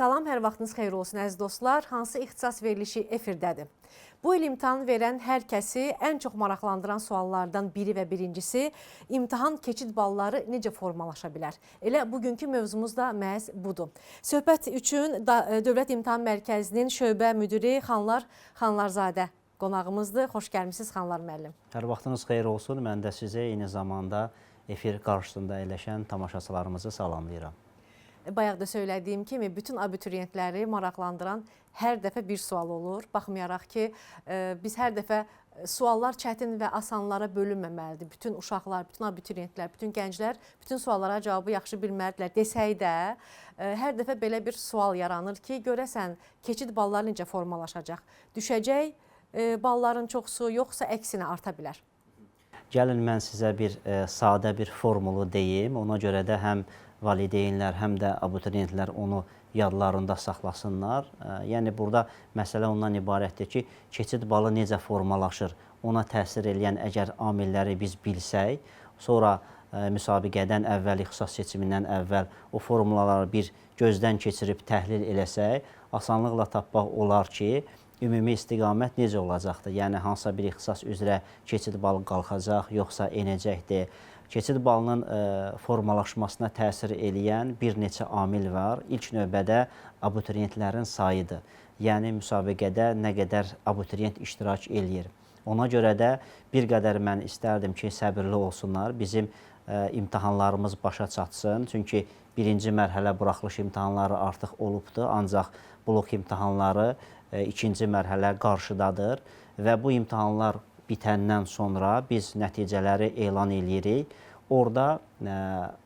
Salam, hər vaxtınız xeyir olsun əziz dostlar. Hansı ixtisas verilişi efirdədir? Bu il imtahan verən hər kəsi ən çox maraqlandıran suallardan biri və birincisi imtahan keçid balları necə formalaşa bilər? Elə bugünkü mövzumuz da məhz budur. Söhbət üçün Dövlət İmtahan Mərkəzinin şöbə müdiri Xanlar Xanlarzadə qonağımızdır. Xoş gəlmisiniz Xanlar müəllim. Hər vaxtınız xeyir olsun. Mən də sizə eyni zamanda efir qarşısında əyləşən tamaşaçılarımızı salamlayıram. Bayaq da söylədiyim kimi bütün abituriyentləri maraqlandıran hər dəfə bir sual olur. Baxmayaraq ki, biz hər dəfə suallar çətin və asanlara bölünməməlidir. Bütün uşaqlar, bütün abituriyentlər, bütün gənclər bütün suallara cavabı yaxşı bilməlidirlər desək də, hər dəfə belə bir sual yaranır ki, görəsən keçid balları necə formalaşacaq? Düşəcək balların çoxsu, yoxsa əksinə arta bilər? Gəlin mən sizə bir sadə bir formulu deyim. Ona görə də həm valideynlər, həm də abituriyentlər onu yadlarında saxlasınlar. Yəni burada məsələ ondan ibarətdir ki, keçid balı necə formalaşır, ona təsir edən əgər amilləri biz bilsək, sonra müsabiqədən əvvəl, ixtisas seçimindən əvvəl o formulaları bir gözdən keçirib təhlil eləsək, asanlıqla tapmaq olar ki, ümumi istiqamət necə olacaqdır? Yəni hansısa bir ixtisas üzrə keçid balı qalxacaq, yoxsa enəcəkdir? Keçid balının formalaşmasına təsir eləyən bir neçə amil var. İlk növbədə abituriyentlərin sayıdır. Yəni müsabiqədə nə qədər abituriyent iştirak eləyir. Ona görə də bir qədər mən istərdim ki, səbirli olsunlar. Bizim imtahanlarımız başa çatsın. Çünki birinci mərhələ buraxılış imtahanları artıq olubdur. Ancaq blok imtahanları ikinci mərhələ qarşıdadır. Və bu imtahanlar bitəndən sonra biz nəticələri elan eləyirik. Orada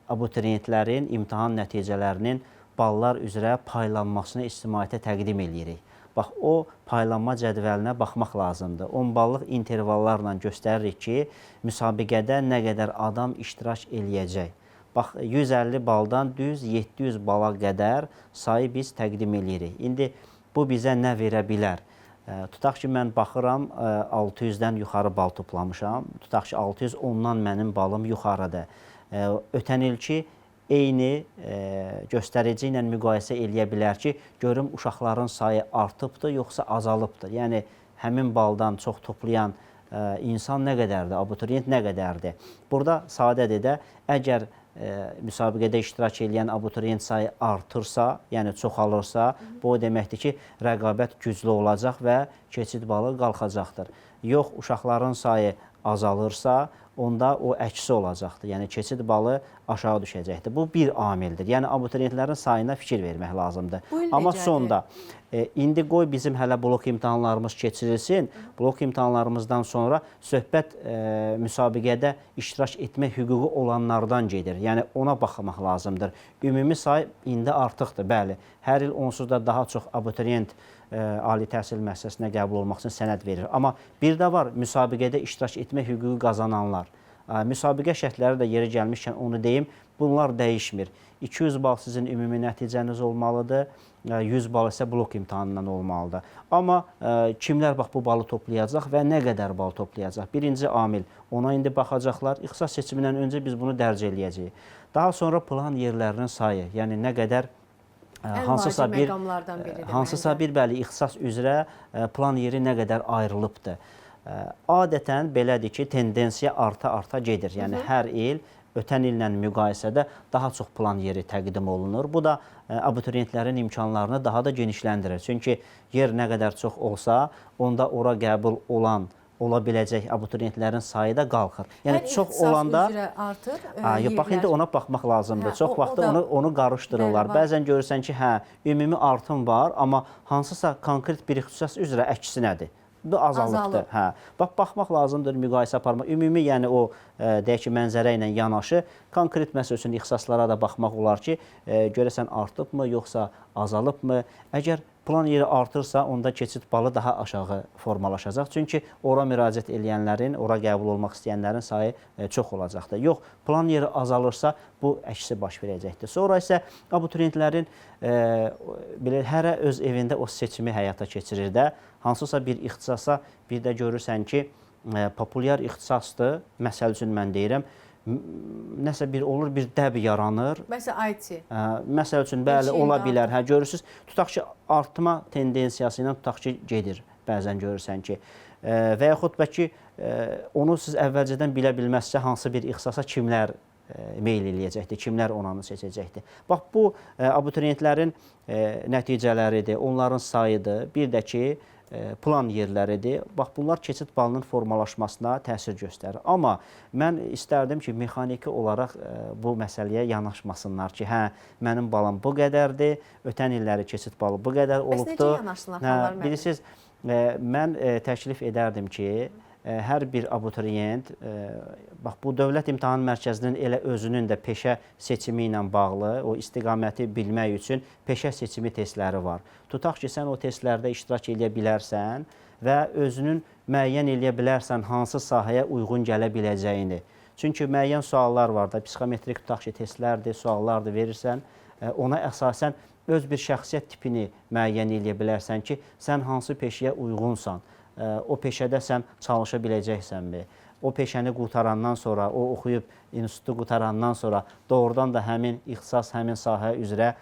abituriyentlərin imtahan nəticələrinin ballar üzrə paylanmasını ictimaiyyətə təqdim eləyirik. Bax, o paylanma cədvəlinə baxmaq lazımdır. 10 ballıq intervallarla göstəririk ki, müsabiqədə nə qədər adam iştirak eləyəcək. Bax, 150 baldan düz 700 bala qədər sayı biz təqdim eləyirik. İndi bu bizə nə verə bilər? Tutaq ki, mən baxıram, 600-dən yuxarı bal toplamışam. Tutaq ki, 610-dan mənim balım yuxarıdır. Ötən ilki eyni göstərici ilə müqayisə eləyə bilər ki, görüm uşaqların sayı artıbdır, yoxsa azalıbdır. Yəni, həmin baldan çox toplayan insan nə qədərdir, abituriyent nə qədərdir? Burada sadədir də, əgər müsabiqədə iştirak edən abituriyent sayı artırsa, yəni çoxalırsa, bu o deməkdir ki, rəqabət güclü olacaq və keçid balı qalxacaqdır. Yox, uşaqların sayı azalırsa, onda o əksi olacaqdır. Yəni keçid balı aşağı düşəcəkdir. Bu bir amildir. Yəni abituriyentlərin sayına fikir vermək lazımdır. Amma sonda indi qoy bizim hələ blok imtahanlarımız keçirilsin. Blok imtahanlarımızdan sonra söhbət müsabiqədə iştirak etmək hüququ olanlardan gedir. Yəni ona baxmaq lazımdır. Ümumi say indi artıqdır, bəli. Hər il onsuz da daha çox abituriyent ali təhsil müəssisəsinə qəbul olmaq üçün sənəd verir. Amma bir də var, müsabiqədə iştirak etmək hüququ qazananlar. Müsabiqə şərtləri də yeri gəlmişkən onu deyim, bunlar dəyişmir. 200 bal sizin ümumi nəticəniz olmalıdır, 100 bal isə blok imtahanından olmalıdır. Amma kimlər bax bu balı toplayacaq və nə qədər bal toplayacaq? Birinci amil, ona indi baxacaqlar. İxtisas seçimindən öncə biz bunu dərc eləyəcəyik. Daha sonra plan yerlərinin sayı, yəni nə qədər hansısa bir bəli ixtisas üzrə plan yeri nə qədər ayrılıbdır. Adətən belədir ki, tendensiya arta gedir. Yəni hər il ötən illə müqayisədə daha çox plan yeri təqdim olunur. Bu da abituriyentlərin imkanlarını daha da genişləndirir. Çünki yer nə qədər çox olsa, onda ora qəbul ola biləcək abituriyentlərin sayı da qalxır. Yəni çox olanda artır. Bax indi ona baxmaq lazımdır. Çox vaxt onu qarışdırırlar. Bəzən görürsən ki, ümumi artım var, amma hansısa konkret bir ixtisas üzrə əksinədir. Bu azalıbdır. Bax, baxmaq lazımdır, müqayisə aparmaq. Ümumi, yəni o, deyək ki, mənzərə ilə yanaşı, konkret məsəl üçün ixtisaslara da baxmaq olar ki, görəsən artıbmı, yoxsa azalıbmı? Əgər plan yeri artırsa, onda keçid balı daha aşağı formalaşacaq. Çünki ora müraciət edənlərin, ora qəbul olmaq istəyənlərin sayı çox olacaqdır. Yox, plan yeri azalırsa, bu əksi baş verəcəkdir. Sonra isə abituriyentlərin hərə öz evində o seçimi həyata keçirir də, hansısa bir ixtisasa bir də görürsən ki, populyar ixtisasdır, məsəl üçün mən deyirəm, nəsə bir olur, bir dəb yaranır. Məsələn, IT. Məsəl üçün, bəli, İlk ola ildə bilər. Görürsüz, tutaq ki, artma tendensiyası ilə tutaq ki, gedir. Bəzən görürsən ki, və yaxud bəlkə onu siz əvvəlcədən bilə bilməzsə, hansı bir ixtisasa kimlər meyl eləyəcəkdir, kimlər onanı seçəcəkdir. Bax, bu abituriyentlərin nəticələridir, onların sayıdır, bir də ki, plan yerləridir. Bax, bunlar keçid balının formalaşmasına təsir göstərir. Amma mən istərdim ki, mexaniki olaraq bu məsələyə yanaşmasınlar ki, hə, mənim balam bu qədərdir, ötən illəri keçid balı bu qədər olubdur. Bəs necə yanaşsınlar xanlar müəllim? Bilirsiniz, mən təklif edərdim ki, hər bir abituriyent, bax, bu Dövlət İmtahan Mərkəzinin elə özünün də peşə seçimi ilə bağlı, o istiqaməti bilmək üçün peşə seçimi testləri var. Tutaq ki, sən o testlərdə iştirak edə bilərsən və özünün müəyyən edə bilərsən hansı sahəyə uyğun gələ biləcəyini. Çünki müəyyən suallar var da, psixometrik tutaq ki, testlərdir, suallardır verirsən, ona əsasən öz bir şəxsiyyət tipini müəyyən edə bilərsən ki, sən hansı peşəyə uyğunsan. O peşədə sən çalışa biləcəksənmi? O peşəni qurtarandan sonra, o oxuyub institutu qurtarandan sonra doğrudan da həmin ixtisas, həmin sahə üzrə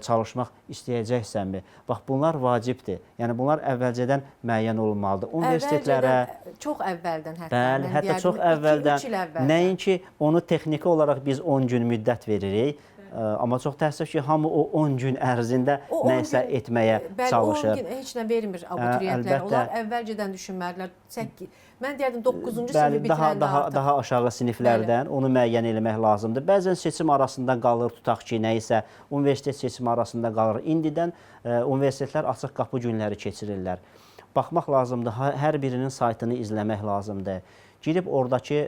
çalışmaq istəyəcəksənmi? Bax, bunlar vacibdir. Yəni, bunlar əvvəlcədən müəyyən olunmalıdır. Universitetlərə... Çox əvvəldən hətta. Bəli, hətta çox əvvəldən. Nəinki onu texniki olaraq biz 10 gün müddət veririk. Amma çox təəssüf ki, hamı o 10 gün ərzində nəsə etməyə çalışır. Bəli, 10 gün heç nə vermir abituriyentlər. Onlar əvvəlcədən düşünməlilər. Mən deyərdim 9-cu sinifi bitirəndə artıq. Daha aşağı siniflərdən onu müəyyən eləmək lazımdır. Bəzən seçim arasında qalır, tutaq ki, nəyisə, universitet seçimi arasında qalır. İndidən universitetlər açıq qapı günləri keçirirlər. Baxmaq lazımdır, hər birinin saytını izləmək lazımdır. Girib oradakı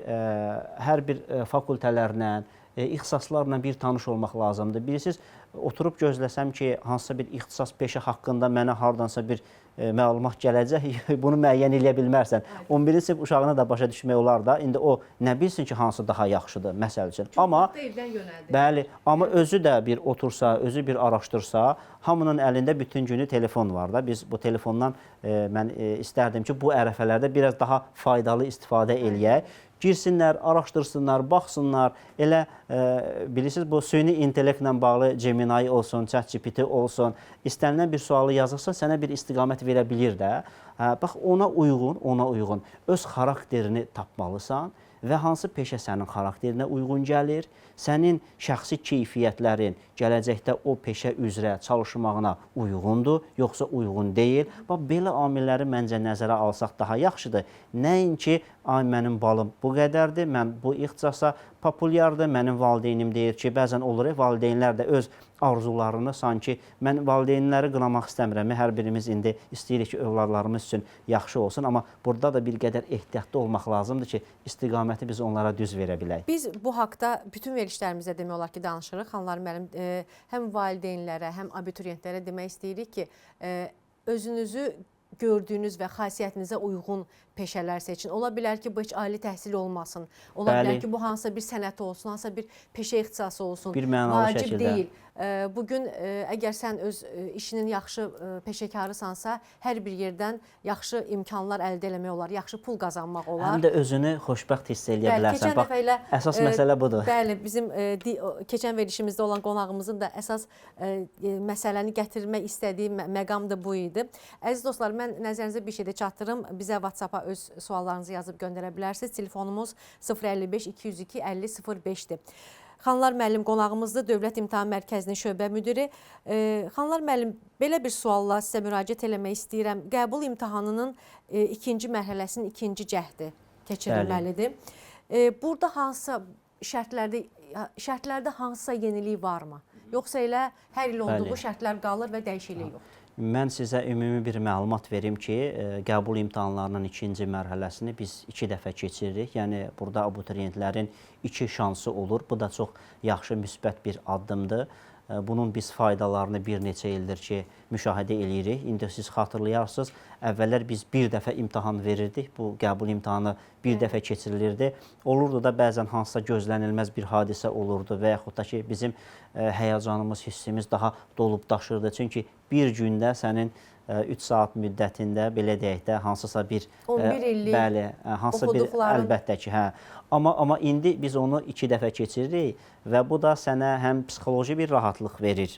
hər bir fakültələrlə, ixtisaslarla bir tanış olmaq lazımdır. Bilirsiniz, oturub gözləsəm ki, hansısa bir ixtisas peşə haqqında mənə hardansa bir məlumat gələcək, bunu müəyyən eləyə bilmərsən. 11-ci sinif uşağına da başa düşmək olar da, indi o nə bilsin ki, hansı daha yaxşıdır, məsəl üçün. Amma, bəli, amma özü də bir otursa, özü bir araşdırsa, hamının əlində bütün günü telefon var da. Biz bu telefondan mən istərdim ki, bu ərəfələrdə biraz daha faydalı istifadə eləyək. Girsinlər, araşdırsınlar, baxsınlar. Elə bilirsiniz, bu süni intellektlə bağlı Gemini olsun, ChatGPT olsun, istənilən bir sualı yazırsa, sənə bir istiqamət verə bilir də. Bax, ona uyğun öz xarakterini tapmalısan və hansı peşə sənin xarakterinə uyğun gəlir, sənin şəxsi keyfiyyətlərin gələcəkdə o peşə üzrə çalışmağına uyğundur, yoxsa uyğun deyil. Bax, belə amilləri məncə nəzərə alsaq daha yaxşıdır. Nəinki, ay, mənim balım bu qədərdir, mən bu ixtisasa populyardır, mənim valideynim deyir ki, bəzən olur, valideynlər də öz arzularını sanki, mən valideynləri qınamaq istəmirəm, hər birimiz indi istəyirik ki, övladlarımız üçün yaxşı olsun, amma burada da bir qədər ehtiyatlı olmaq lazımdır ki, istiqaməti biz onlara düz verə bilək. Biz bu haqda bütün verilişlərimizdə demək olar ki, danışırıq. Xanlar müəllim, həm valideynlərə, həm abituriyentlərə demək istəyirik ki, özünüzü gördüyünüz və xasiyyətinizə uyğun peşələr seçin. Ola bilər ki, bu heç ali təhsil olmasın. Ola bilər ki, bu hansısa bir sənəti olsun, hansısa bir peşə ixtisası olsun. Bir mənalı vacib şəkildə. deyil. Bugün əgər sən öz işinin yaxşı peşəkarısansa, hər bir yerdən yaxşı imkanlar əldə eləmək olar, yaxşı pul qazanmaq olar. Həm də özünü xoşbəxt hiss eləyə bilərsən. Bax, əsas məsələ budur. Bəli, bizim keçən verilişimizdə olan qonağımızın da əsas məsələni gətirmək istədiyi məqam da bu idi. Əziz dostlar, mən nəzərinizə bir şey də çatdırım. Bizə WhatsApp-a öz suallarınızı yazıb göndərə bilərsiniz. Telefonumuz 055 202 50 05-dir. Xanlar müəllim qonağımızdır, Dövlət İmtahan Mərkəzinin şöbə müdiri. Xanlar müəllim, belə bir sualla sizə müraciət eləmək istəyirəm. Qəbul imtahanının ikinci mərhələsinin ikinci cəhdi keçirilməlidir. Burada hansısa şərtlərdə hansısa yenilik varmı? Yoxsa elə hər il olduğu şərtlər qalır və dəyişiklik yoxdur? Mən sizə ümumi bir məlumat verim ki, qəbul imtahanlarının ikinci mərhələsini biz 2 dəfə keçiririk. Yəni, burada abituriyentlərin 2 şansı olur. Bu da çox yaxşı, müsbət bir addımdır. Bunun biz faydalarını bir neçə ildir ki, müşahidə eləyirik. İndi siz xatırlayarsınız, əvvəllər biz bir dəfə imtahan verirdik. Bu qəbul imtahanı bir dəfə keçirilirdi. Olurdu da bəzən hansısa gözlənilməz bir hadisə olurdu və yaxud da ki, bizim həyəcanımız, hissimiz daha dolub daşırdı. Çünki bir gündə sənin 3 saat müddətində belə deyək də hansısa bir 11 illik bəli, hansısa bir əlbəttə ki, hə. Amma indi biz onu 2 dəfə keçiririk və bu da sənə həm psixoloji bir rahatlıq verir.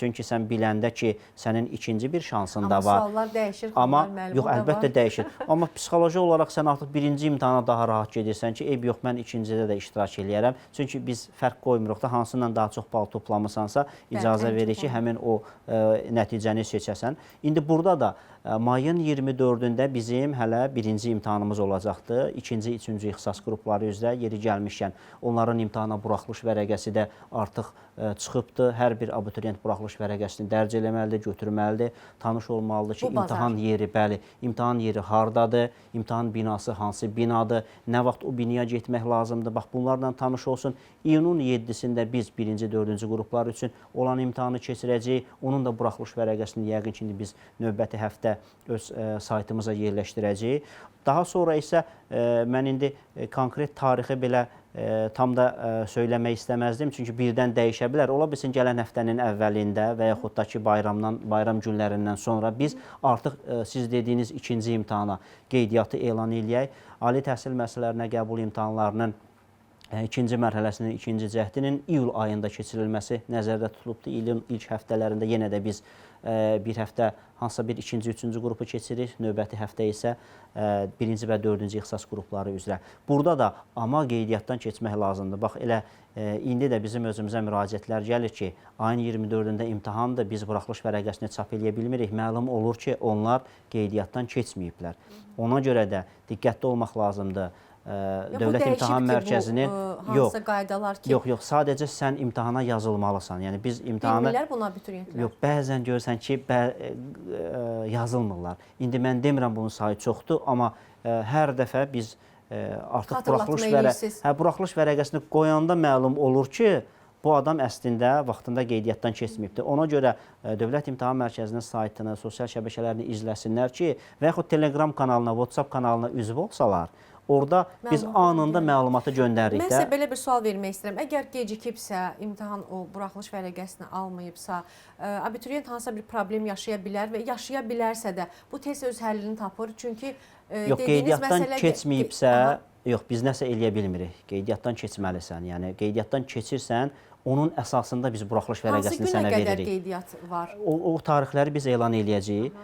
Çünki sən biləndə ki, sənin ikinci bir şansın da var. Amma suallar dəyişir, Amma məlumat yox, əlbəttə dəyişir. Amma psixoloji olaraq sən artıq birinci imtahana daha rahat gedirsən ki, yox, mən ikincidə də iştirak eləyərəm. Çünki biz fərq qoymuruq da, hansıyla daha çox bal toplamısansa, icazə verir ki, həmin o nəticəni seçəsən. İndi burada da mayın 24-də bizim hələ birinci imtahanımız olacaqdı. İkinci, üçüncü ixtisas qrupları üzrə yeri gəlmişkən onların imtahana buraxılış vərəqəsi də artıq çıxıbdır. Hər bir abituriyent buraxılış vərəqəsini dərc eləməlidir, götürməlidir. Tanış olmalıdır ki, imtahan yeri, bəli, imtahan yeri hardadır, imtahan binası hansı binadır, nə vaxt o binaya getmək lazımdır. Bax, bunlarla tanış olsun. İyunun 7-sində biz birinci, dördüncü qruplar üçün olan imtahanı keçirəcəyik. Onun da buraxılış vərəqəsini yəqin ki, biz növbəti həftə öz saytımıza yerləşdirəcəyik. Daha sonra isə mən indi konkret tarixi belə tam da söyləmək istəməzdim. Çünki birdən dəyişə bilər. Ola bilsin gələn həftənin əvvəlində və yaxud da ki, bayram günlərindən sonra biz artıq siz dediyiniz ikinci imtahana qeydiyyatı elan eləyək. Ali təhsil müəssisələrinə qəbul imtahanlarının ikinci mərhələsinin ikinci cəhdinin iyul ayında keçirilməsi nəzərdə tutulubdur. İlin ilk həftələrində yenə də biz bir həftə hansısa bir ikinci, üçüncü qrupu keçirir. Növbəti həftə isə birinci və dördüncü ixtisas qrupları üzrə. Burada da amma qeydiyyatdan keçmək lazımdır. Bax, elə indi də bizim özümüzə müraciətlər gəlir ki, ayın 24-də imtahandır, biz buraxılış vərəqəsini çap eləyə bilmirik. Məlum olur ki, onlar qeydiyyatdan keçməyiblər. Ona görə də diqqətli olmaq lazımdır. Dövlət İmtahan Mərkəzinin hansısa qaydalar ki, yox, sadəcə sən imtahana yazılmalısan. Yəni biz imtahanı bilmirlər buna abituriyentlər. Yox, bəzən görürsən ki, yazılmırlar. İndi mən demirəm bunun sayı çoxdur, amma hər dəfə biz artıq buraxılış vərəqəsini qoyanda məlum olur ki, bu adam əslində vaxtında qeydiyyatdan keçməyibdir. Ona görə Dövlət İmtahan Mərkəzinin saytını, sosial şəbəkələrini izləsinlər ki, və yaxud Telegram kanalına, WhatsApp kanalına üzv olsalar, orada biz anında məlumatı göndəririk də. Mən sizə belə bir sual vermək istəyirəm. Əgər gecikibsə, imtahan o buraxılış vərəqəsini almayıbsa, abituriyent hansısa bir problem yaşaya bilər və yaşaya bilərsə də bu tez öz həllini tapır. Çünki yox, qeydiyyatdan keçməyibsə, yox, biz nəsə eləyə bilmirik. Qeydiyyatdan keçməlisən. Yəni qeydiyyatdan keçirsən, onun əsasında biz buraxılış vərəqəsini sənə veririk. Hansı günə qədər qeydiyyat var? O tarixləri biz elan eləyəcəyik.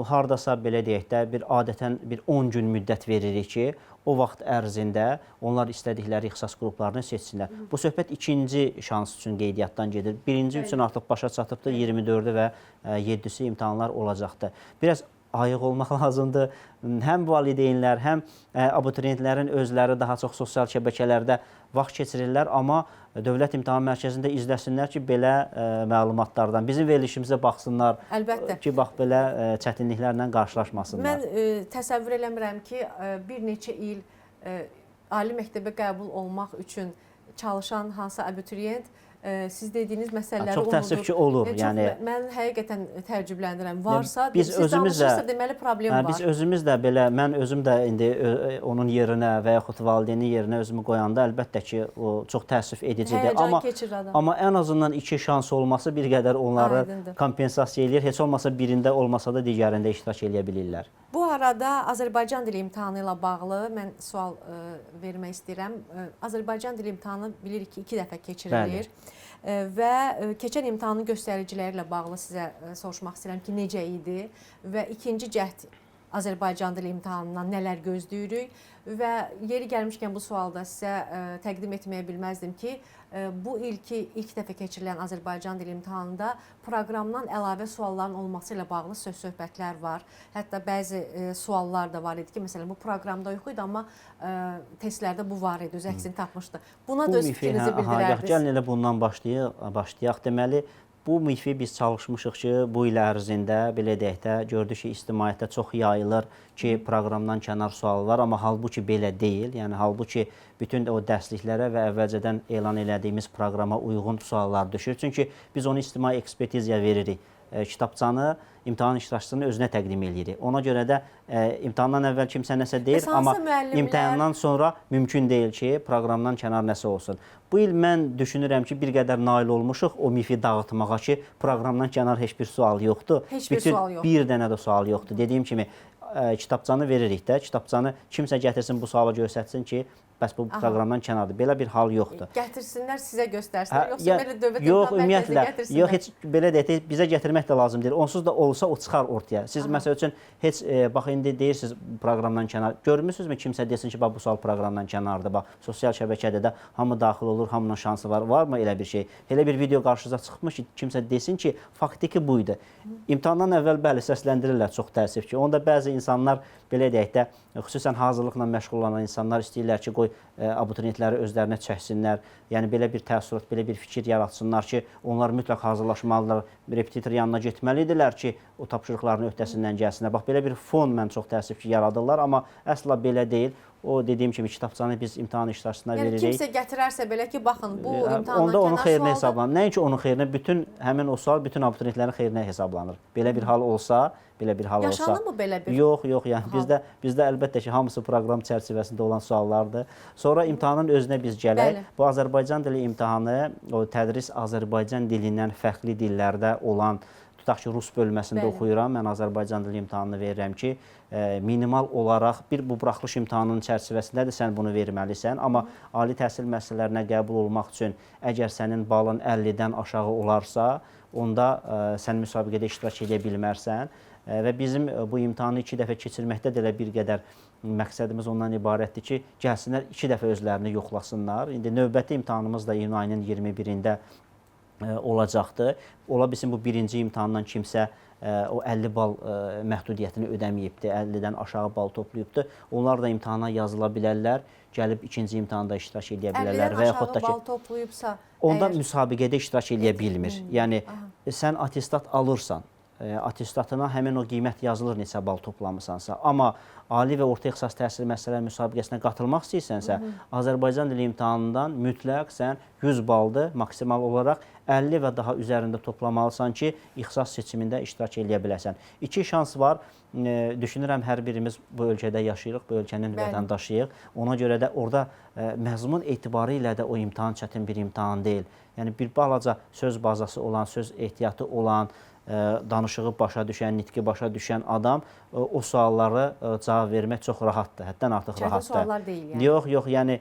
Hardasa belə deyək də, adətən bir 10 gün müddət veririk ki, o vaxt ərzində onlar istədikləri ixtisas qruplarını seçsinlər. Bu söhbət ikinci şans üçün qeydiyyatdan gedir. Birinci üçün artıq başa çatıbdır, 24-ü və 7-si imtahanlar olacaqdır. Biraz ayıq olmaq lazımdır. Həm valideynlər, həm abituriyentlərin özləri daha çox sosial şəbəkələrdə vaxt keçirirlər, amma Dövlət İmtahan Mərkəzində izləsinlər ki, belə məlumatlardan bizim verilişimizə baxsınlar. Əlbəttə. Ki, bax, belə çətinliklərlə qarşılaşmasınlar. Mən təsəvvür eləmirəm ki, bir neçə il ali məktəbə qəbul olmaq üçün çalışan hansı abituriyent siz dediyiniz məsələləri çox təəssüf ki, olur. Yəni mən həqiqətən təəccüblənirəm. Varsa, biz özümüz də deməli problem var. Biz özümüz də belə, mən özüm də indi onun yerinə və yaxud valideynin yerinə özümü qoyanda əlbəttə ki, o çox təəssüf edicidir. Amma ən azından iki şans olması bir qədər onları kompensasiya eləyir. Heç olmasa birində olmasa da digərində iştirak eləyə bilirlər. Bu arada Azərbaycan dili imtahanı ilə bağlı mən sual vermək istəyirəm. Azərbaycan dili imtahanı bilirik ki, 2 dəfə keçirilir. Və keçən imtahanın göstəriciləri ilə bağlı sizə soruşmaq istəyirəm ki, necə idi və ikinci cəhd Azərbaycan dili imtahanından nələr gözləyirik və yeri gəlmişkən bu sualda sizə təqdim etməyə bilməzdim ki, bu ilk dəfə keçirilən Azərbaycan dili imtahanında proqramdan əlavə sualların olması ilə bağlı söhbətlər var. Hətta bəzi suallar da var idi ki, məsələn, bu proqramda yox idi, amma testlərdə bu var idi, öz əksini tapmışdı. Buna da öz fikrinizi bildirərdiniz. Gəlin elə bundan başlayaq. Deməli, bu mifi biz çalışmışıq ki, bu il ərzində, belə deyək də, gördük ki, ictimaiyyətdə çox yayılır ki, proqramdan kənar sual var, amma halbuki belə deyil. Yəni, halbuki bütün o dərsliklərə və əvvəlcədən elan elədiyimiz proqrama uyğun suallar düşür. Çünki biz onu ictimai ekspertizaya veririk. kitabçanı imtahan iştirakçısının özünə təqdim edirik. Ona görə də imtahandan əvvəl kimsə nəsə deyir, amma imtahandan sonra mümkün deyil ki, proqramdan kənar nəsə olsun. Bu il mən düşünürəm ki, bir qədər nail olmuşuq o mifi dağıtmağa ki, proqramdan kənar heç bir sual yoxdur. Heç bir sual yoxdur. Bir dənə də sual yoxdur. Dediyim kimi, kitabçanı veririk də, kitabçanı kimsə gətirsin bu sualı göstərsin ki, bəs bu proqramdan kənardır. Belə bir hal yoxdur. Gətirsinlər, sizə göstərsinlər, yoxsa belə dövlət imtahan mərkəzinə ümumiyyətlə, gətirsinlər? yox, heç belə deyək, bizə gətirmək də lazım deyil. Onsuz da olsa o çıxar ortaya. Siz məsəl üçün heç bax indi deyirsiniz proqramdan kənar. Görmüsünüzmü kimsə desin ki, bax bu sual proqramdan kənardır. Bax sosial şəbəkədə də hamı daxil olur, hamının şansı var. Varmı elə bir şey? Elə bir video qarşınıza çıxmış ki, kimsə desin ki, faktiki buydu. İmtahandan əvvəl bəli səsləndirirlər çox təəssüf ki. Onda bəzi insanlar belə deyək də, xüsusən hazırlıqla məşğul olan insanlar istəyirlər ki, qoy abituriyentləri özlərinə çəksinlər. Yəni belə bir təəssürat, belə bir fikir yaratsınlar ki, onlar mütləq hazırlaşmalıdırlar, repetitor yanına getməlidirlər ki, o tapşırıqlarını öhdəsindən gəlsinlər. Bax belə bir fon mən çox təəssüf ki, yaradırlar, amma əsla belə deyil. O dediyim kimi kitabçanı biz imtahan iştirakçısına veririk. Yəni kimsə gətirərsə belə ki, baxın bu imtahandan onda onun kənar xeyrinə sualdır. hesablanır. Nəinki onun xeyrinə, bütün həmin o sual bütün abituriyentlərin xeyrinə hesablanır. Belə bir hal olsa, Yaşanırmı belə bir? Yox, yəni bizdə əlbəttə ki, hamısı proqram çərçivəsində olan suallardır. Sonra imtahanın özünə biz gələk. Bu Azərbaycan dili imtahanı, o tədris Azərbaycan dilindən fərqli dillərdə olan, tutaq ki, rus bölməsində oxuyuram, mən Azərbaycan dili imtahanını verirəm ki, minimal olaraq bu buraxılış imtahanının çərçivəsində də sən bunu verməlisən. Amma ali təhsil müəssisələrinə qəbul olmaq üçün əgər sənin balın 50-dən aşağı olarsa, onda sən müsabiqədə iştirak edə bilmərsən. Və bizim bu imtahanı 2 dəfə keçirməkdə də elə bir qədər məqsədimiz ondan ibarətdir ki, gəlsinlər 2 dəfə özlərini yoxlasınlar. İndi növbəti imtahanımız da iyun ayının 21-də olacaqdır. Ola bilsin bu birinci imtahandan kimsə o 50 bal məhdudiyyətini ödəməyibdir, 50-dən aşağı bal toplayıbdır. Onlar da imtahana yazıla bilərlər, gəlib ikinci imtahanda iştirak edə bilərlər. 50-dən aşağı bal toplayıbsa, onda müsabiqədə iştirak edə bilmir. Yəni sən attestat alırsan, attestatına həmin o qiymət yazılır neçə bal toplamısansa. Amma ali və orta ixtisas təhsil müəssisələri müsabiqəsinə qatılmaq istəyirsənsə, Azərbaycan dili imtahanından mütləq sən 100 baldır maksimal olaraq 50 və daha üzərində toplamalısan ki, ixtisas seçimində iştirak edə biləsən. 2 şans var. Düşünürəm hər birimiz bu ölkədə yaşayırıq, bu ölkənin vətəndaşıyıq. Ona görə də orada məzmun etibarı ilə də o imtahan çətin bir imtahan deyil. Yəni bir balaca söz bazası olan, söz ehtiyatı olan, danışığı başa düşən, nitqi başa düşən adam o sualları cavab vermək çox rahatdır, həddən artıq rahatdır. Çətin suallar deyil yəni. Yox, yəni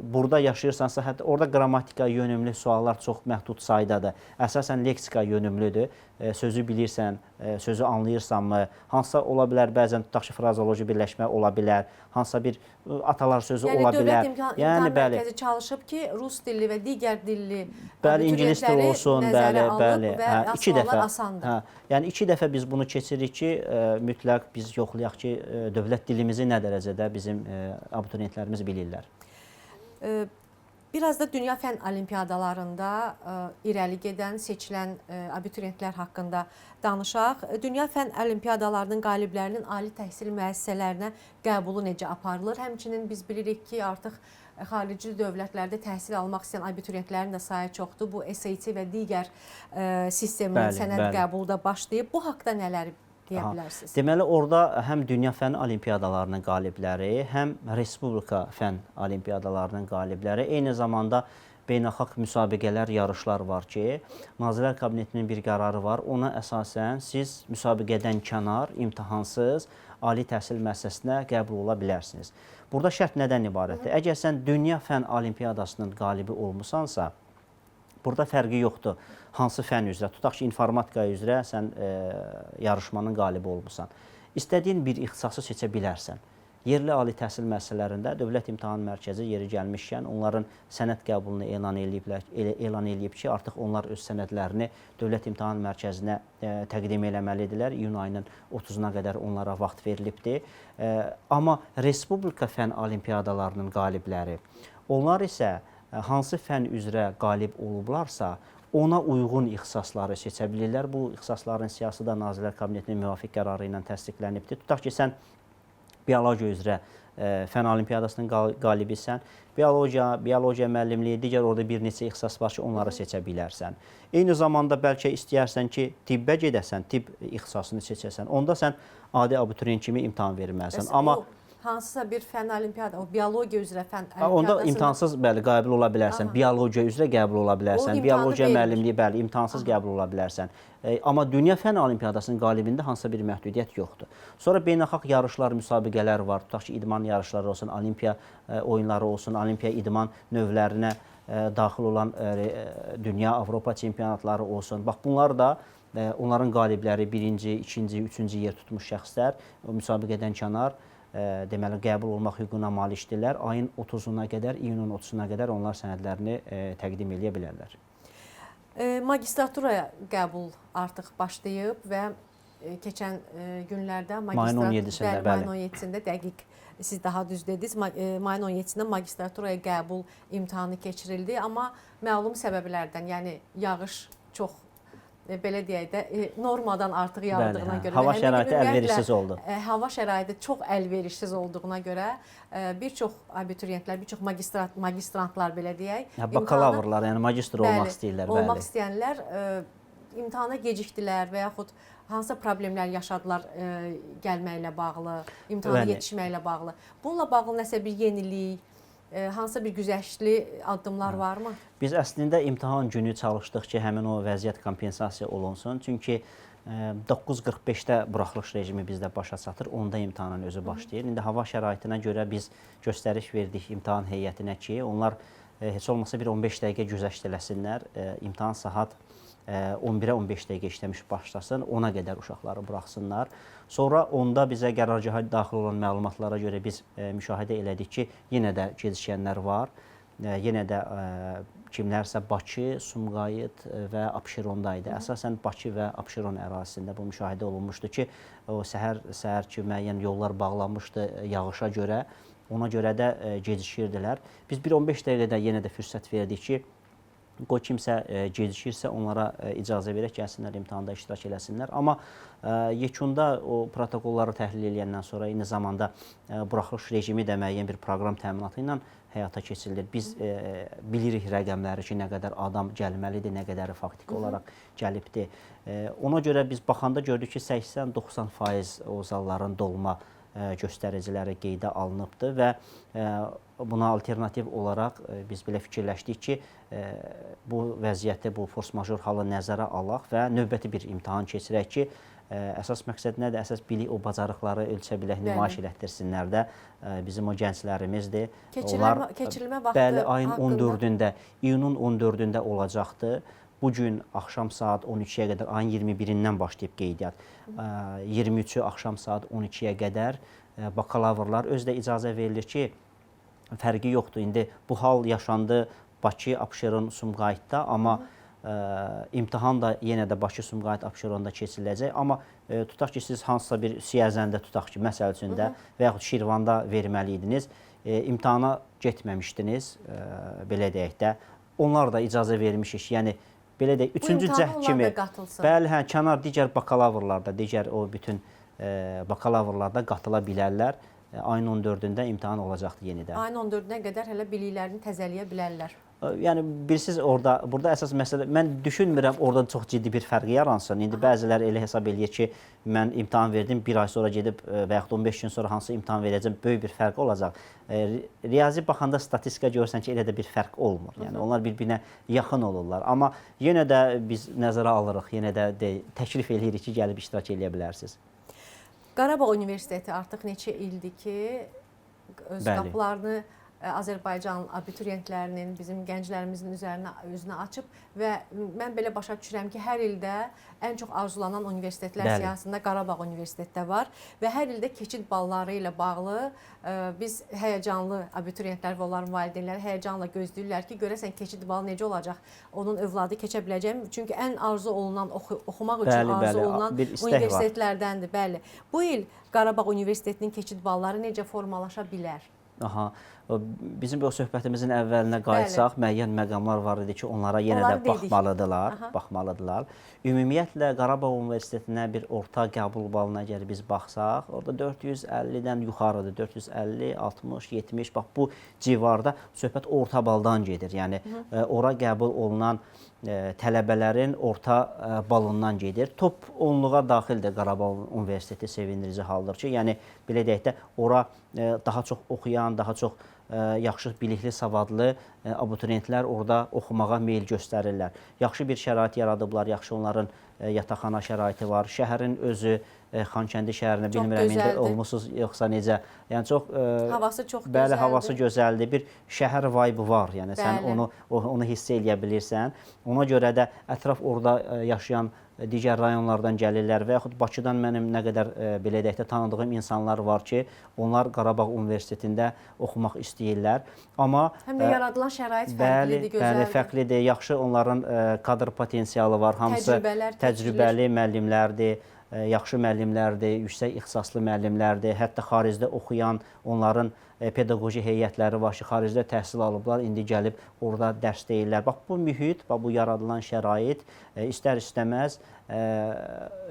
burada yaşayırsansa, hətta orada qrammatika yönümlü suallar çox məhdud saydadır. Əsasən leksika yönümlüdür. Sözü bilirsən, sözü anlayırsanmı, hansısa ola bilər, bəzən tutaq ki, frazoloji birləşmə ola bilər, hansısa bir atalar sözü ola bilər. Yəni Dövlət İmtahan Mərkəzi çalışıb ki, rus dilli və digər dilli ingilis dili olsun, nəzərə alıb və suallar asandır. Yəni 2 dəfə biz bunu keçiririk ki, mütləq biz yoxlayaq ki, dövlət dilimizi nə dərəcədə bizim abituriyentlərimiz bilirlər. Biraz da dünya fənn olimpiyadalarında irəli gedən, seçilən abituriyentlər haqqında danışaq. Dünya fənn olimpiyadalarının qaliblərinin ali təhsil müəssisələrinə qəbulu necə aparılır? Həmçinin biz bilirik ki, artıq xarici dövlətlərdə təhsil almaq istəyən abituriyentlərin də sayı çoxdur. Bu SAT və digər sistemin sənəd qəbulu da başlayıb. Bu haqda nələr deyə bilərsiniz? Deməli, orada həm dünya fənn olimpiyadalarının qalibləri, həm respublika fənn olimpiyadalarının qalibləri, eyni zamanda beynəlxalq müsabiqələr, yarışlar var ki, Nazirlər Kabinetinin bir qərarı var. Ona əsasən siz müsabiqədən kənar, imtahansız ali təhsil müəssisəsinə qəbul ola bilərsiniz. Burada şərt nədən ibarətdir? Əgər sən dünya fənn olimpiyadasının qalibi olmusansa, burada fərqi yoxdur. Hansı fənn üzrə, tutaq ki, informatika üzrə sən yarışmanın qalibi olmusan. İstədiyin bir ixtisası seçə bilərsən. Yerli ali təhsil müəssisələrində Dövlət İmtahan Mərkəzi yeri gəlmişkən onların sənəd qəbulunu elan edib ki, artıq onlar öz sənədlərini Dövlət İmtahan Mərkəzinə təqdim eləməlidirlər. İyun ayının 30-una qədər onlara vaxt verilibdir. Amma Respublika fənn olimpiyadalarının qalibləri, onlar isə hansı fənn üzrə qalib olublarsa, ona uyğun ixtisasları seçə bilirlər. Bu ixtisasların siyahısı da Nazirlər Kabinetinin müvafiq qərarı ilə təsdiqlənibdir. Tutaq ki, sən biologiya üzrə Fənn Olimpiadasının qalibisən. Biologiya müəllimliyi, digər orada bir neçə ixtisas var ki, onları seçə bilərsən. Eyni zamanda bəlkə istəyərsən ki, tibbə gedəsən, tibb ixtisasını seçəsən. Onda sən adi abituriyent kimi imtahan verməlisən. Amma hansısa bir fənn olimpiada, o biologiya üzrə fənn olimpiadasında onda imtahansız bəli qəbul ola bilərsən. Biologiya üzrə qəbul ola bilərsən. Biologiya müəllimliyi bəli imtahansız qəbul ola bilərsən. Amma dünya fənn olimpiadasının qalibində hansısa bir məhdudiyyət yoxdur. Sonra beynəlxalq yarışlar, müsabiqələr var. Tutaq ki, idman yarışları olsun, olimpiya oyunları olsun, olimpiya idman növlərinə daxil olan dünya, Avropa çempionatları olsun. Bax bunlar da onların qalibləri birinci, ikinci, üçüncü yer tutmuş şəxslər o müsabiqədən kənar deməli qəbul olmaq hüququna malikdirlər. Ayın 30-una qədər, iyunun 30-una qədər onlar sənədlərini təqdim edə bilərlər. Magistraturaya qəbul artıq başlayıb və keçən günlərdə mayın 17-sində mayın 17-sində dəqiq siz daha düz dediniz. Mayın 17-sində magistraturaya qəbul imtahanı keçirildi, amma məlum səbəblərdən, yəni yağış çox belə deyək də normadan artıq yağdığına görə, hava şəraiti əlverişsiz oldu. Hava şəraiti çox əlverişsiz olduğuna görə bir çox abituriyentlər, bir çox magistrantlar belə deyək, bakalavrlar, yəni magistr olmaq istəyirlər, bəli. Olmaq istəyənlər imtahana gecikdilər və yaxud hansısa problemlər yaşadılar gəlməklə bağlı, imtahana yetişməklə bağlı. Bununla bağlı nəsə bir yenilik, hansısa bir güzəştli addımlar varmı? Biz əslində imtahan günü çalışdıq ki, həmin o vəziyyət kompensasiya olunsun. Çünki 9:45-də buraxılış rejimi bizdə başa çatır, 10-da imtahanın özü başlayır. İndi hava şəraitinə görə biz göstəriş verdik imtahan heyətinə ki, onlar heç olmasa bir 15 dəqiqə güzəşt eləsinlər, imtahan saat 11-ə 15 dəqiqə işləmiş başlasın, 10-a qədər uşaqları buraxsınlar. Sonra onda bizə qərargaha daxil olan məlumatlara görə biz müşahidə elədik ki, yenə də gecikənlər var. Yenə də kimlərsə Bakı, Sumqayıt və Abşeronda idi. Əsasən Bakı və Abşeron ərazisində bu müşahidə olunmuşdu ki, o səhər ki, müəyyən yollar bağlanmışdı yağışa görə. Ona görə də gecişirdilər. Biz bir 15 dəqiqədə yenə də fürsət verdik ki, qoy kimsə gecikirsə onlara icazə verək, gəlsinlər imtahanda iştirak eləsinlər. Amma yekunda o protokolları təhlil edəndən sonra eyni zamanda buraxılış rejimi də müəyyən bir proqram təminatı ilə həyata keçirilir. Biz bilirik rəqəmləri ki, nə qədər adam gəlməlidir, nə qədəri faktiki olaraq gəlibdir. Ona görə biz baxanda gördük ki, 80-90% o zalların dolma göstəriciləri qeydə alınıbdır və buna alternativ olaraq biz belə fikirləşdik ki, bu vəziyyəti, bu force major halı nəzərə alaq və növbəti bir imtahan keçirək ki, əsas məqsəd nədir? Əsas bilik, o bacarıqları ölçə bilək, nümayiş elətdirsinlər də bizim o gənclərimizdir. Keçirilmə vaxtı bəli, ayın 14-də, iyunun 14-də olacaqdır. Bugün axşam saat 12-yə qədər, ayın 21-dən başlayıb qeydiyyat, 23-ü axşam saat 12-yə qədər bakalavrlar özü də icazə verilir ki, fərqi yoxdur. İndi bu hal yaşandı Bakı, Abşeron, Sumqayıtda, amma imtahan da yenə də Bakı, Sumqayıt, Abşeronda keçiriləcək. Amma tutaq ki, siz hansısa bir Siyəzəndə, tutaq ki, məsəl üçün də və yaxud Şirvanda verməli idiniz, imtahana getməmişdiniz, belə deyək də, onlar da icazə vermişik. Yəni, belə deyək, üçüncü cəhd kimi, bəli, kənar digər bakalavrlarda, digər o bütün bakalavrlarda qatıla bilərlər. Ayın 14-də imtahan olacaqdır yenidən. Ayın 14-nə qədər hələ biliklərini təzəliyə bilərlər. Yəni, bilirsiniz, burada əsas məsələ, mən düşünmürəm orada çox ciddi bir fərq yaransın. İndi bəziləri elə hesab edir ki, mən imtahan verdim, bir ay sonra gedib və yaxud 15 gün sonra hansı imtahan verəcəm, böyük bir fərq olacaq. Riyazi baxanda statistika görürsən ki, elə də bir fərq olmur. Yəni, onlar bir-birinə yaxın olurlar. Amma yenə də biz nəzərə alırıq, yenə də təklif edirik ki, gəlib iştirak edə bilərsiniz. Qarabağ Universiteti artıq neçə ildir ki, öz qapılarını Azərbaycan abituriyentlərinin, bizim gənclərimizin üzünə açıb və mən belə başa düşürəm ki, hər ildə ən çox arzulanan universitetlər siyahısında Qarabağ Universitetdə var və hər ildə keçid balları ilə bağlı biz həyəcanlı abituriyentlər və onların valideynləri həyəcanla gözləyirlər ki, görəsən keçid balı necə olacaq, onun övladı keçə biləcək mi? Çünki ən arzu olunan, oxumaq üçün arzu olunan universitetlərdəndir. Bəli. Bu il Qarabağ Universitetinin keçid balları necə formalaşa bilər? Aha. Bizim o söhbətimizin əvvəlinə qayıtsaq, müəyyən məqamlar var idi ki, onlara yenə də baxmalıdırlar. Ümumiyyətlə, Qarabağ Universitetinə bir orta qəbul balına əgər biz baxsaq, orada 450-dən yuxarıdır, 450, 60, 70, bax bu civarda söhbət orta baldan gedir. Yəni, ora qəbul olunan tələbələrin orta balından gedir. Top 10-luğa daxildir Qarabağ Universiteti, sevindirici haldır ki, yəni, belə deyək də, ora daha çox oxuyan, daha çox yaxşı bilikli, savadlı abituriyentlər orada oxumağa meyil göstərirlər. Yaxşı bir şərait yaradıblar, yaxşı onların yataqxana şəraiti var. Şəhərin özü, Xankəndi şəhərini bilmirəm, indi olmusunuz yoxsa necə. Yəni çox havası çox gözəldir. Bəli, havası gözəldir. Bir şəhər vibe var. Yəni sən onu hiss eləyə bilirsən. Ona görə də ətraf orada yaşayan digər rayonlardan gəlirlər və yaxud Bakıdan mənim nə qədər belə deyək də tanıdığım insanlar var ki, onlar Qarabağ Universitetində oxumaq istəyirlər. Amma həm də yaradılan şərait fərqlidir, gözəldir. Bəli, fərqlidir. Yaxşı onların kadr potensialı var. Hamısı təcrübəli müəllimlərdir. Yaxşı müəllimlərdir, yüksək ixtisaslı müəllimlərdir. Hətta xaricdə oxuyan onların pedaqoji heyətləri var ki, xaricdə təhsil alıblar, indi gəlib orada dərs deyirlər. Bax, bu mühit, bu yaradılan şərait istər-istəməz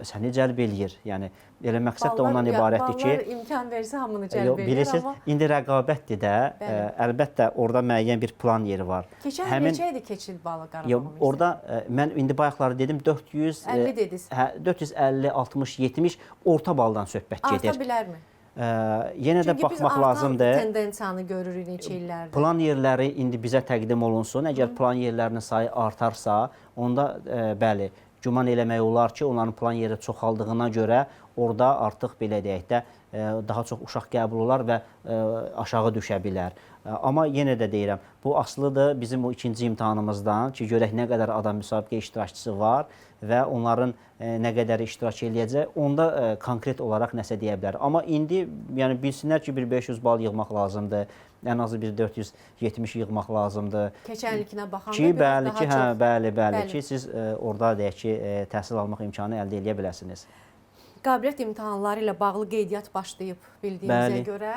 səni cəlb eləyir. Yəni, elə məqsəd də ondan ibarətdir ki... Ballar imkan versə hamını cəlb eləyir, bilirsiniz, amma... İndi rəqabətdir də, əlbəttə orada müəyyən bir plan yeri var. Keçən neçə idi keçid balı Qarabağ Universiteti? Orada, mən indi bayaqları dedim, 50 dediniz. 450, 60, 70 orta baldan söhbət gedir. Arta bilərmi? Yenə də baxmaq lazımdır. Çünki biz artan tendensiyanı görürük neçə illərdir. Plan yerləri indi bizə təqdim olunsun. Əgər plan yerlərinin sayı artarsa, onda bəli, güman eləmək olar ki, onların plan yeri çoxaldığına görə orada artıq belə deyək də daha çox uşaq qəbul olar və aşağı düşə bilər. Amma yenə də deyirəm, bu asılıdır bizim o ikinci imtahanımızdan ki, görək nə qədər adam müsabiqə iştirakçısı var və onların nə qədər iştirak eləyəcək, onda konkret olaraq nəsə deyə bilər. Amma indi yəni bilsinlər ki, bir 500 bal yığmaq lazımdır. Ən azı bir 470 yığmaq lazımdır. Keçən ilkinə baxanda ki, biraz daha çox. Bəli, ki, siz orada deyək ki, təhsil almaq imkanı əldə edə biləsiniz. Qabiliyyət imtahanları ilə bağlı qeydiyyat başlayıb bildiyimizə görə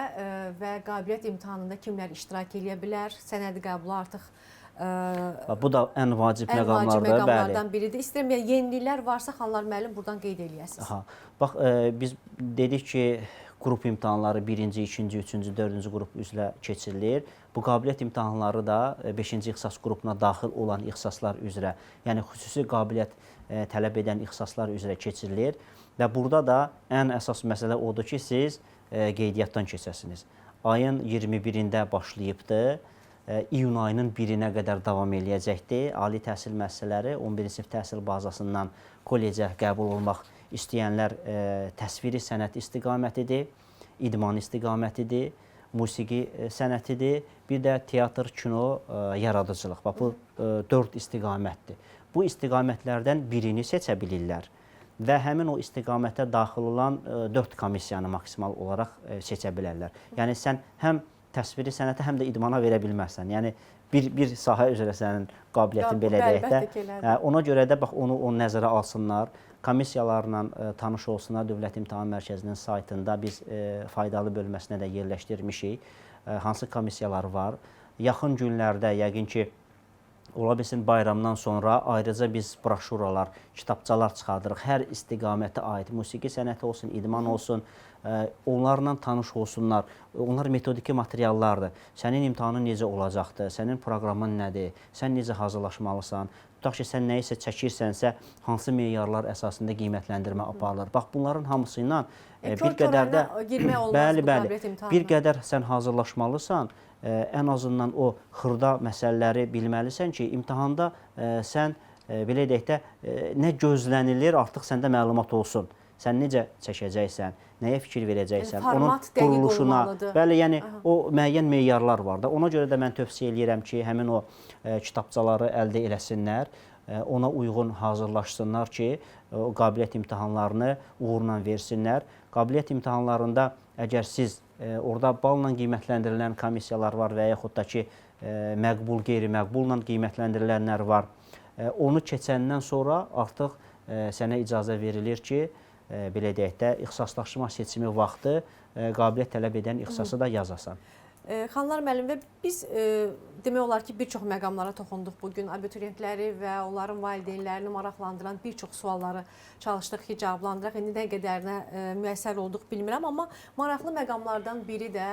və qabiliyyət imtahanında kimlər iştirak edə bilər? Sənədi qəbulu artıq bu da ən vacib məqamlardan biridir. İstəyirəm, yeniliklər varsa, Xanlar müəllim buradan qeyd eləyəsiniz. Bax, biz dedik ki, qrup imtahanları 1-ci, 2-ci, 3-cü, 4-cü qrup üzrə keçirilir. Bu qabiliyyət imtahanları da 5-ci ixtisas qrupuna daxil olan ixtisaslar üzrə, yəni xüsusi qabiliyyət tələb edən ixtisaslar üzrə keçirilir. Və burada da ən əsas məsələ odur ki, siz qeydiyyatdan keçəsiniz. Ayın 21-də başlayıbdır, iyun ayının 1-nə qədər davam eləyəcəkdir. Ali təhsil müəssisələri 11-ci sinif təhsil bazasından kollecə qəbul olmaq istəyənlər təsviri sənət istiqamətidir, idman istiqamətidir, musiqi sənətidir, bir də teatr, kino, yaradıcılıq. Bax, bu 4 istiqamətdir. Bu istiqamətlərdən birini seçə bilirlər və həmin o istiqamətə daxil olan 4 komissiyanı maksimal olaraq seçə bilərlər. Yəni, sən həm təsviri sənətə, həm də idmana verə bilmərsən. Yəni, bir sahə üzrə sənin qabiliyyətin belə deyək də. Ona görə də bax, onu nəzərə alsınlar. Komissiyalarla tanış olsunlar. Dövlət İmtahan Mərkəzinin saytında biz faydalı bölməsinə də yerləşdirmişik. Hansı komissiyalar var? Yaxın günlərdə yəqin ki, ola bilsin bayramdan sonra ayrıca biz broşuralar, kitabçalar çıxardırıq. Hər istiqamətə aid musiqi sənəti olsun, idman olsun, onlarla tanış olsunlar. Onlar metodiki materiallardır. Sənin imtahanın necə olacaqdır, sənin proqramın nədir, sən necə hazırlaşmalısan, tutaq ki, sən nəyisə çəkirsənsə, hansı meyarlar əsasında qiymətləndirmə aparılır. Bax, bunların hamısı ilə bir qədər də bir qədər sən hazırlaşmalısan. Ən azından o xırda məsələləri bilməlisən ki, imtahanda sən belə deyək də nə gözlənilir artıq səndə məlumat olsun. Sən necə çəkəcəksən, nəyə fikir verəcəksən, onun quruluşuna. Bəli, yəni o müəyyən meyarlar var da. Ona görə də mən tövsiyə eləyirəm ki, həmin o kitabçaları əldə eləsinlər, ona uyğun hazırlaşsınlar ki, o qabiliyyət imtahanlarını uğurla versinlər. Qabiliyyət imtahanlarında əgər siz orada balla qiymətləndirilən komissiyalar var və yaxud da ki, məqbul, qeyri-məqbulla qiymətləndirilənlər var. Onu keçəndən sonra artıq sənə icazə verilir ki, belə deyək də, ixtisaslaşma seçimi vaxtı qabiliyyət tələb edən ixtisası da yazasan. Xanlar müəllim və biz demək olar ki, bir çox məqamlara toxunduq bugün. Abituriyentləri və onların valideynlərini maraqlandıran bir çox sualları çalışdıq ki, cavablandıraq. İndi nə qədərinə müəssər olduq bilmirəm, amma maraqlı məqamlardan biri də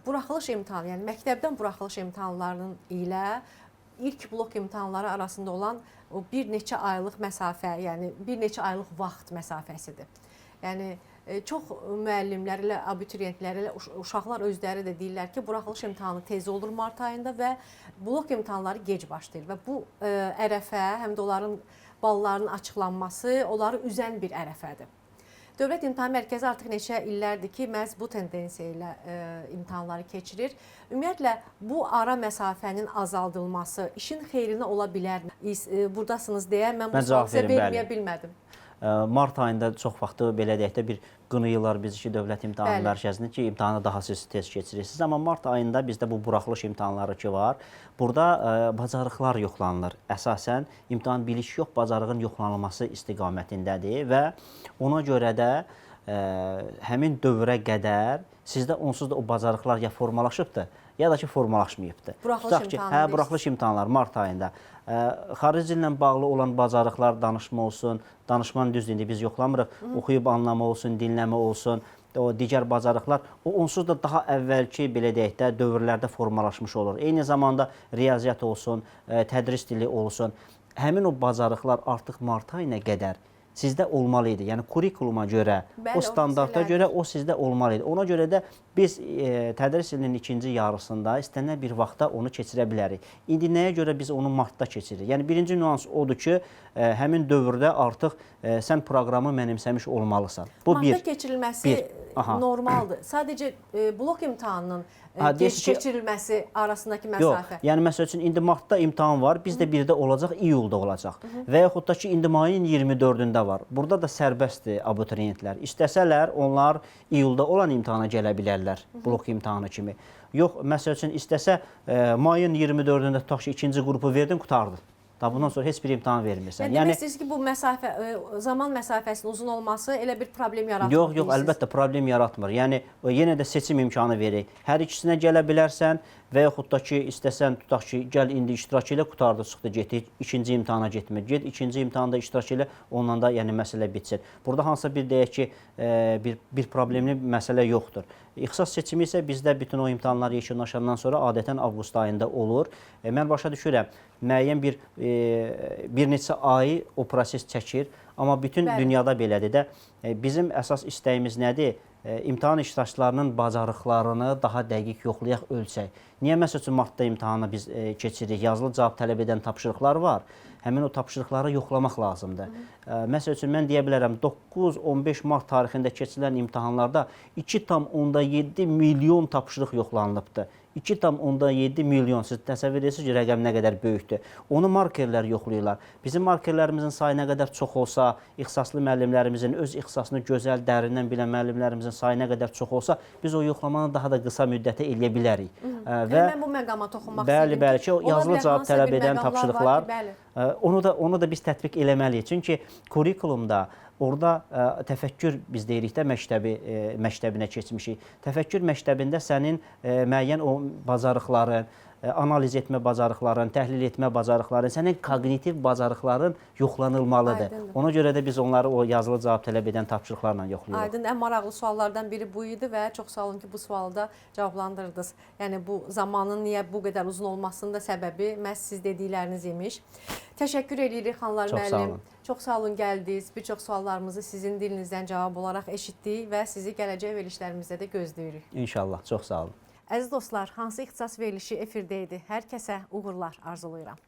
buraxılış imtahanı, yəni məktəbdən buraxılış imtahanlarının ilə ilk blok imtahanları arasında olan o bir neçə aylıq məsafə, yəni bir neçə aylıq vaxt məsafəsidir. Yəni çox müəllimlər ilə, abituriyentlər ilə uşaqlar özləri də deyirlər ki, buraxılış imtahanı tez olur mart ayında və blok imtahanları gec başlayır və bu ərəfə, həm də onların ballarının açıqlanması onları üzən bir ərəfədir. Dövlət İmtahan Mərkəzi artıq neçə illərdir ki, məhz bu tendensiya ilə imtahanları keçirir. Ümumiyyətlə, bu ara məsafənin azaldılması işin xeyrinə ola bilər. Buradasınız deyə mən bu sualı sizə verməyə bilmədim. Mart ayında çox vaxtı belə deyək də bir qınayırlar biz ki, Dövlət İmtahan Mərkəzini ki, imtahanı daha siz tez keçirirsiniz. Amma mart ayında bizdə bu buraxılış imtahanları ki var. Burada bacarıqlar yoxlanılır. Əsasən imtahan biliş yox, bacarığın yoxlanılması istiqamətindədir və ona görə də həmin dövrə qədər sizdə onsuz da o bacarıqlar ya formalaşıbdır, ya da ki formalaşmayıbdır. Buraxılış imtahanları mart ayında. Xarici ilə bağlı olan bacarıqlar, danışma olsun, danışmanın düzdür, biz yoxlamırıq, oxuyub anlama olsun, dinləmə olsun, o digər bacarıqlar, o onsuz da daha əvvəlki, belə deyək də, dövrlərdə formalaşmış olur. Eyni zamanda riyaziyyat olsun, tədris dili olsun, həmin o bacarıqlar artıq mart ayına qədər sizdə olmalı idi. Yəni kurikuluma görə, o standarta görə o sizdə olmalı idi. Ona görə də biz tədris ilinin ikinci yarısında istənilən bir vaxtda onu keçirə bilərik. İndi nəyə görə biz onu martda keçiririk? Yəni birinci nüans odur ki, həmin dövrdə artıq sən proqramı mənimsəmiş olmalısan. Bu bir. Martda keçirilməsi normaldır. Sadəcə blok imtahanının keçirilməsi arasındakı məsafə. Yox, yəni məsəl üçün indi martda imtahan var, bizdə bir də olacaq, iyulda olacaq. Və yaxud da ki, indi mayın 24-də var. Burada da sərbəstdir abituriyentlər. İstəsələr, onlar iyulda olan imtahana gələ bilərlər, blok imtahanı kimi. Yox, məsəl üçün istəsə, mayın 24-də tutaq ki, ikinci qrupu verdin, qurtardın. Bundan sonra heç bir imtahan vermirsən. Yəni demək istəyirsiniz ki, bu məsafə, zaman məsafəsinin uzun olması elə bir problem yaratmır? Yox, əlbəttə problem yaratmır. Yəni yenə də seçim imkanı verir. Hər ikisinə gələ bilərsən və yaxud da ki, istəsən tutaq ki, gəl indi iştirak elə, qurtardı, çıxdı, getdi, ikinci imtahana getmir. Get ikinci imtahanda iştirak elə, ondan da yəni məsələ bitsin. Burada hansısa bir deyək ki, bir problemli məsələ yoxdur. İxtisas seçimi isə bizdə bütün o imtahanlar yekunlaşandan sonra adətən avqust ayında olur. Mən başa düşürəm, müəyyən bir neçə ay o proses çəkir, amma bütün dünyada belədir də. Bizim əsas istəyimiz nədir? İmtahan iştirakçılarının bacarıqlarını daha dəqiq yoxlayaq, ölçək. Niyə məsəl üçün martda imtahanı biz keçiririk? Yazılı cavab tələb edən tapşırıqlar var. Həmin o tapşırıqları yoxlamaq lazımdır. Məsəl üçün mən deyə bilərəm 9-15 mart tarixində keçirilən imtahanlarda 2,7 milyon tapşırıq yoxlanılıbdır. 2,7 milyon. Siz təsəvvür edirsiniz ki, rəqəm nə qədər böyükdür. Onu markerlər yoxlayırlar. Bizim markerlərimizin sayı nə qədər çox olsa, ixtisaslı müəllimlərimizin, öz ixtisasını gözəl, dərindən bilən müəllimlərimizin sayı nə qədər çox olsa, biz o yoxlamanı daha da qısa müddətə eləyə bilərik. Mən bu məqama toxunmaq istəyirəm. Bəli, ki, o yazılı cavab tələb edən tapşırıqlar, onu da biz tətbiq eləməliyik. Çünki kurikulumda orada təfəkkür, biz deyirik də, məktəbinə keçmişik. Təfəkkür məktəbində sənin müəyyən o bacarıqların, analiz etmə bacarıqların, təhlil etmə bacarıqların, sənin kognitiv bacarıqların yoxlanılmalıdır. Aydındır. Ona görə də biz onları o yazılı cavab tələb edən tapşırıqlarla yoxlayırıq. Aydın, ən maraqlı suallardan biri bu idi və çox sağ olun ki, bu sualı da cavablandırdınız. Yəni bu zamanın niyə bu qədər uzun olmasının da səbəbi məhz siz dedikləriniz imiş. Təşəkkür edirik Xanlar müəllim. Çox sağ olun gəldiniz. Bir çox suallarımızı sizin dilinizdən cavab olaraq eşitdik və sizi gələcək verilişlərimizdə də gözləyirik. İnşallah. Çox sağ olun. Əziz dostlar, hansı ixtisas verilişi efirdə idi? Hər kəsə uğurlar arzulayıram.